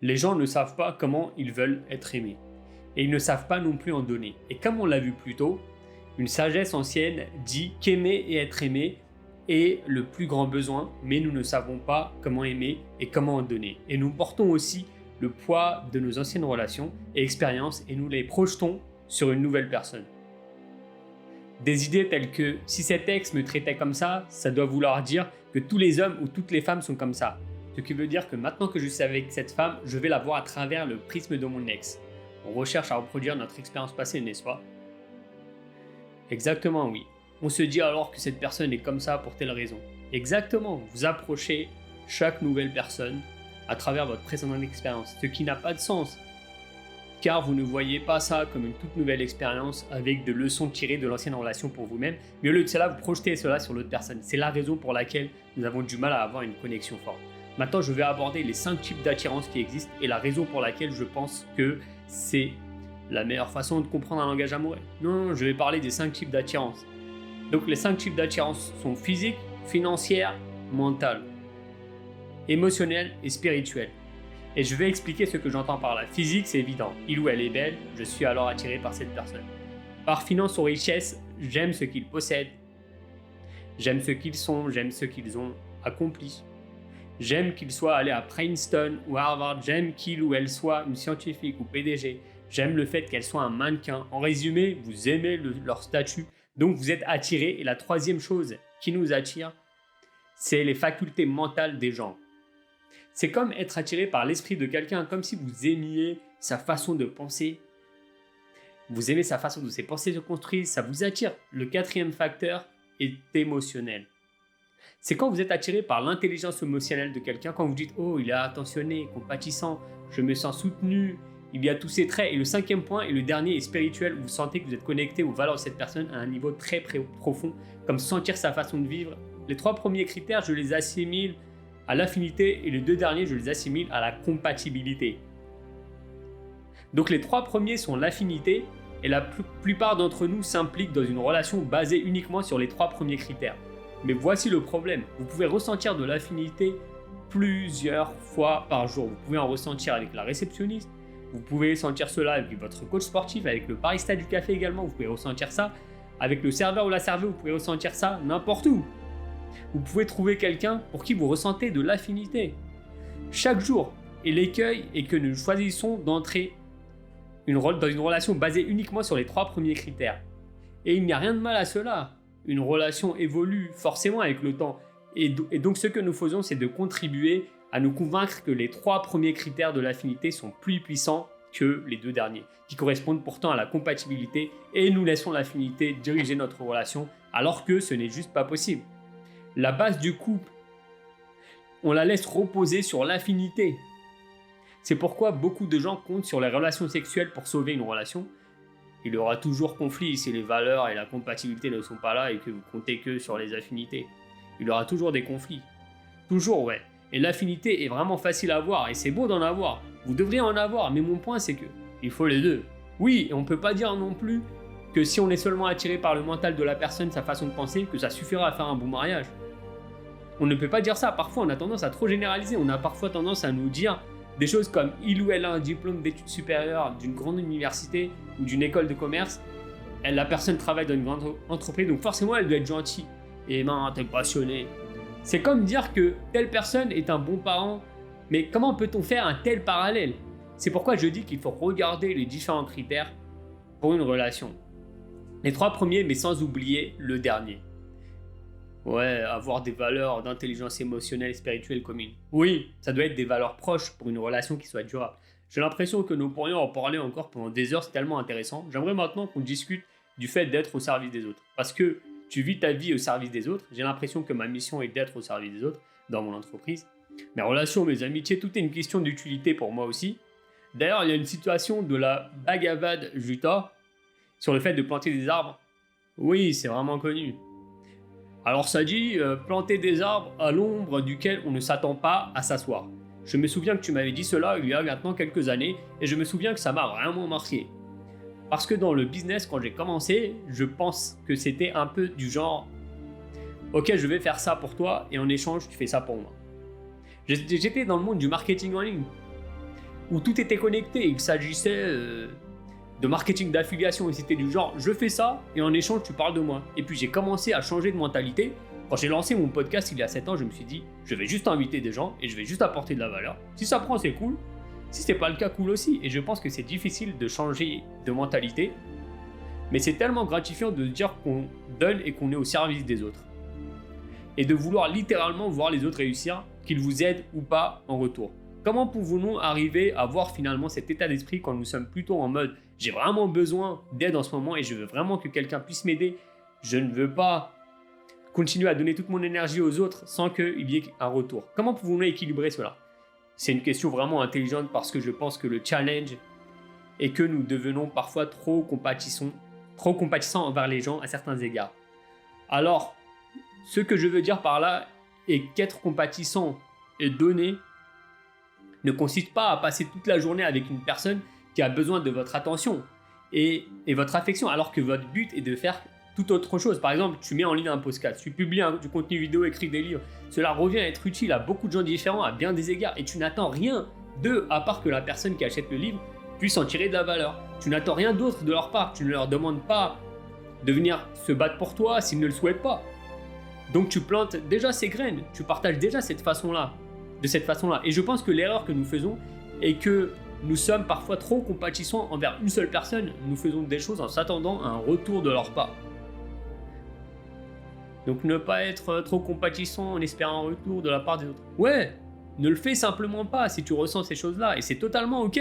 Les gens ne savent pas comment ils veulent être aimés. Et ils ne savent pas non plus en donner. Et comme on l'a vu plus tôt, une sagesse ancienne dit qu'aimer et être aimé est le plus grand besoin, mais nous ne savons pas comment aimer et comment en donner. Et nous portons aussi le poids de nos anciennes relations et expériences et nous les projetons sur une nouvelle personne. Des idées telles que si cet ex me traitait comme ça doit vouloir dire que tous les hommes ou toutes les femmes sont comme ça. Ce qui veut dire que maintenant que je suis avec cette femme, je vais la voir à travers le prisme de mon ex. On recherche à reproduire notre expérience passée, n'est-ce pas? Exactement, oui. On se dit alors que cette personne est comme ça pour telle raison. Exactement, vous approchez chaque nouvelle personne à travers votre précédente expérience, ce qui n'a pas de sens. Car vous ne voyez pas ça comme une toute nouvelle expérience avec des leçons tirées de l'ancienne relation pour vous-même, mais au lieu de cela, vous projetez cela sur l'autre personne. C'est la raison pour laquelle nous avons du mal à avoir une connexion forte. Maintenant, je vais aborder les 5 types d'attirance qui existent et la raison pour laquelle je pense que c'est la meilleure façon de comprendre un langage amoureux. Non, je vais parler des 5 types d'attirance. Donc les 5 types d'attirance sont physique, financière, mentale, émotionnelle et spirituelle. Et je vais expliquer ce que j'entends par là. Physique, c'est évident. Il ou elle est belle, je suis alors attiré par cette personne. Par finance ou richesse, j'aime ce qu'ils possèdent. J'aime ce qu'ils sont, j'aime ce qu'ils ont accompli. J'aime qu'ils soient allés à Princeton ou Harvard. J'aime qu'il ou elle soit une scientifique ou PDG. J'aime le fait qu'elle soit un mannequin. En résumé, vous aimez leur statut, donc vous êtes attiré. Et la troisième chose qui nous attire, c'est les facultés mentales des gens. C'est comme être attiré par l'esprit de quelqu'un, comme si vous aimiez sa façon de penser. Vous aimez sa façon dont ses pensées se construisent, ça vous attire. Le quatrième facteur est émotionnel. C'est quand vous êtes attiré par l'intelligence émotionnelle de quelqu'un, quand vous dites « Oh, il est attentionné, compatissant, je me sens soutenu, il y a tous ces traits. » Et le cinquième point et le dernier est spirituel, vous sentez que vous êtes connecté aux valeurs de cette personne à un niveau très profond, comme sentir sa façon de vivre. Les 3 premiers critères, je les assimile à l'affinité et les 2 derniers, je les assimile à la compatibilité. Donc les 3 premiers sont l'affinité et la plupart d'entre nous s'impliquent dans une relation basée uniquement sur les 3 premiers critères. Mais voici le problème, vous pouvez ressentir de l'affinité plusieurs fois par jour. Vous pouvez en ressentir avec la réceptionniste, vous pouvez sentir cela avec votre coach sportif, avec le barista du café également, vous pouvez ressentir ça avec le serveur ou la serveuse, vous pouvez ressentir ça n'importe où. Vous pouvez trouver quelqu'un pour qui vous ressentez de l'affinité chaque jour. Et l'écueil est que nous choisissons d'entrer dans une relation basée uniquement sur les 3 premiers critères. Et il n'y a rien de mal à cela. Une relation évolue forcément avec le temps. Et donc ce que nous faisons, c'est de contribuer à nous convaincre que les 3 premiers critères de l'affinité sont plus puissants que les 2 derniers, qui correspondent pourtant à la compatibilité, et nous laissons l'affinité diriger notre relation, alors que ce n'est juste pas possible. La base du couple, on la laisse reposer sur l'affinité. C'est pourquoi beaucoup de gens comptent sur les relations sexuelles pour sauver une relation. Il y aura toujours conflit si les valeurs et la compatibilité ne sont pas là et que vous comptez que sur les affinités. Il y aura toujours des conflits. Toujours, ouais. Et l'affinité est vraiment facile à avoir et c'est beau d'en avoir. Vous devriez en avoir, mais mon point c'est que il faut les 2. Oui, et on ne peut pas dire non plus que si on est seulement attiré par le mental de la personne, sa façon de penser, que ça suffira à faire un bon mariage. On ne peut pas dire ça. Parfois, on a tendance à trop généraliser. On a parfois tendance à nous dire des choses comme il ou elle a un diplôme d'études supérieures d'une grande université ou d'une école de commerce. La personne travaille dans une grande entreprise, donc forcément, elle doit être gentille. Et t'es passionné. C'est comme dire que telle personne est un bon parent. Mais comment peut-on faire un tel parallèle? C'est pourquoi je dis qu'il faut regarder les différents critères pour une relation. Les 3 premiers, mais sans oublier le dernier. Ouais, avoir des valeurs d'intelligence émotionnelle et spirituelle communes. Oui, ça doit être des valeurs proches pour une relation qui soit durable. J'ai l'impression que nous pourrions en parler encore pendant des heures, c'est tellement intéressant. J'aimerais maintenant qu'on discute du fait d'être au service des autres. Parce que tu vis ta vie au service des autres. J'ai l'impression que ma mission est d'être au service des autres dans mon entreprise. Mes relations, mes amitiés, tout est une question d'utilité pour moi aussi. D'ailleurs, il y a une citation de la Bhagavad Gita sur le fait de planter des arbres. Oui, c'est vraiment connu. Alors ça dit, planter des arbres à l'ombre duquel on ne s'attend pas à s'asseoir. Je me souviens que tu m'avais dit cela il y a maintenant quelques années et je me souviens que ça m'a vraiment marqué. Parce que dans le business, quand j'ai commencé, je pense que c'était un peu du genre « Ok, je vais faire ça pour toi et en échange, tu fais ça pour moi. » J'étais dans le monde du marketing en ligne. où tout était connecté. Il s'agissait de marketing d'affiliation et c'était du genre je fais ça et en échange tu parles de moi. Et puis j'ai commencé à changer de mentalité. Quand j'ai lancé mon podcast il y a 7 ans, je me suis dit je vais juste inviter des gens et je vais juste apporter de la valeur. Si ça prend, c'est cool. Si c'est pas le cas, cool aussi. Et je pense que c'est difficile de changer de mentalité. Mais c'est tellement gratifiant de dire qu'on donne et qu'on est au service des autres. Et de vouloir littéralement voir les autres réussir, qu'ils vous aident ou pas en retour. Comment pouvons-nous arriver à voir finalement cet état d'esprit quand nous sommes plutôt en mode j'ai vraiment besoin d'aide en ce moment et je veux vraiment que quelqu'un puisse m'aider. Je ne veux pas continuer à donner toute mon énergie aux autres sans qu'il y ait un retour. Comment pouvons-nous équilibrer cela? C'est une question vraiment intelligente parce que je pense que le challenge est que nous devenons parfois trop compatissants envers les gens à certains égards. Alors, ce que je veux dire par là est qu'être compatissant et donner ne consiste pas à passer toute la journée avec une personne qui a besoin de votre attention et votre affection, alors que votre but est de faire tout autre chose. Par exemple, tu mets en ligne un podcast, tu publies du contenu vidéo, écris des livres. Cela revient à être utile à beaucoup de gens différents, à bien des égards, et tu n'attends rien d'eux, à part que la personne qui achète le livre puisse en tirer de la valeur. Tu n'attends rien d'autre de leur part, tu ne leur demandes pas de venir se battre pour toi s'ils ne le souhaitent pas. Donc tu plantes déjà ces graines, tu partages déjà de cette façon-là. Et je pense que l'erreur que nous faisons est que nous sommes parfois trop compatissants envers une seule personne. Nous faisons des choses en s'attendant à un retour de leur part. Donc ne pas être trop compatissant en espérant un retour de la part des autres. Ouais, ne le fais simplement pas si tu ressens ces choses-là et c'est totalement ok.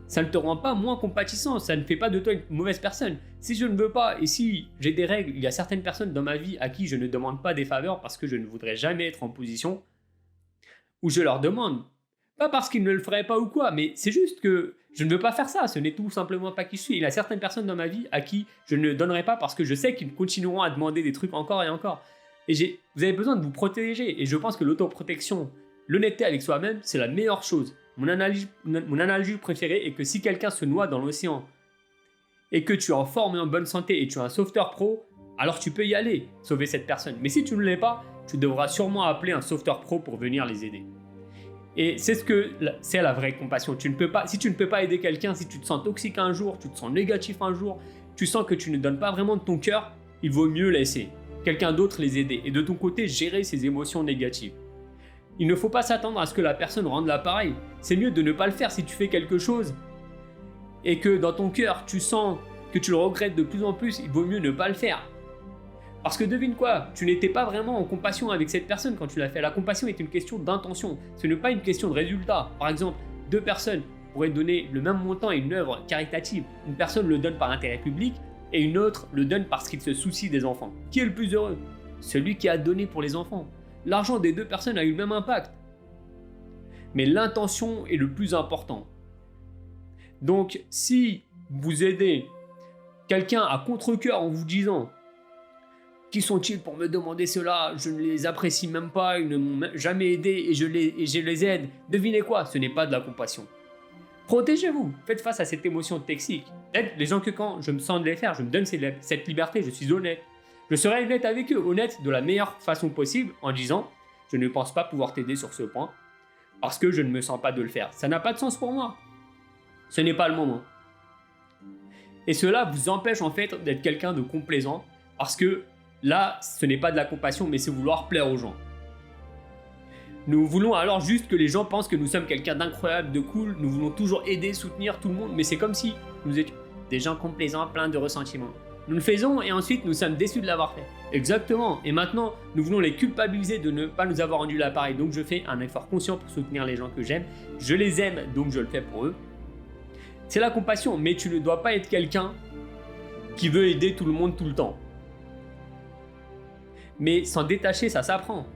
Ça ne te rend pas moins compatissant, ça ne fait pas de toi une mauvaise personne. Si je ne veux pas et si j'ai des règles, il y a certaines personnes dans ma vie à qui je ne demande pas des faveurs parce que je ne voudrais jamais être en position où je leur demande. Pas parce qu'ils ne le feraient pas ou quoi, mais c'est juste que je ne veux pas faire ça, ce n'est tout simplement pas qui je suis. Il y a certaines personnes dans ma vie à qui je ne donnerai pas parce que je sais qu'ils continueront à demander des trucs encore et encore. Et vous avez besoin de vous protéger, et je pense que l'autoprotection, l'honnêteté avec soi-même, c'est la meilleure chose. Mon analogie préférée est que si quelqu'un se noie dans l'océan et que tu es en forme et en bonne santé et tu es un sauveteur pro, alors tu peux y aller, sauver cette personne. Mais si tu ne l'es pas, tu devras sûrement appeler un sauveteur pro pour venir les aider. Et c'est c'est la vraie compassion. Si tu ne peux pas aider quelqu'un, si tu te sens toxique un jour, tu te sens négatif un jour, tu sens que tu ne donnes pas vraiment de ton cœur, il vaut mieux laisser quelqu'un d'autre les aider et de ton côté gérer ses émotions négatives. Il ne faut pas s'attendre à ce que la personne rende l'appareil. C'est mieux de ne pas le faire si tu fais quelque chose et que dans ton cœur tu sens que tu le regrettes de plus en plus, il vaut mieux ne pas le faire. Parce que devine quoi, tu n'étais pas vraiment en compassion avec cette personne quand tu l'as fait. La compassion est une question d'intention, ce n'est pas une question de résultat. Par exemple, 2 personnes pourraient donner le même montant à une œuvre caritative. Une personne le donne par intérêt public et une autre le donne parce qu'il se soucie des enfants. Qui est le plus heureux? Celui qui a donné pour les enfants. L'argent des 2 personnes a eu le même impact. Mais l'intention est le plus important. Donc, si vous aidez quelqu'un à contre-cœur en vous disant « Qui sont-ils pour me demander cela? Je ne les apprécie même pas, ils ne m'ont jamais aidé et je les aide. » Devinez quoi? Ce n'est pas de la compassion. Protégez-vous, faites face à cette émotion toxique. Aide les gens que quand je me sens de les faire, je me donne cette liberté, je suis honnête. Je serai honnête avec eux, honnête de la meilleure façon possible en disant « Je ne pense pas pouvoir t'aider sur ce point parce que je ne me sens pas de le faire. Ça n'a pas de sens pour moi. Ce n'est pas le moment. » Et cela vous empêche en fait d'être quelqu'un de complaisant parce que là, ce n'est pas de la compassion, mais c'est vouloir plaire aux gens. Nous voulons alors juste que les gens pensent que nous sommes quelqu'un d'incroyable, de cool, nous voulons toujours aider, soutenir tout le monde, mais c'est comme si nous étions des gens complaisants, pleins de ressentiments. Nous le faisons et ensuite nous sommes déçus de l'avoir fait. Exactement, et maintenant nous voulons les culpabiliser de ne pas nous avoir rendu l'appareil, donc je fais un effort conscient pour soutenir les gens que j'aime, je les aime, donc je le fais pour eux. C'est la compassion, mais tu ne dois pas être quelqu'un qui veut aider tout le monde tout le temps. Mais s'en détacher, ça s'apprend.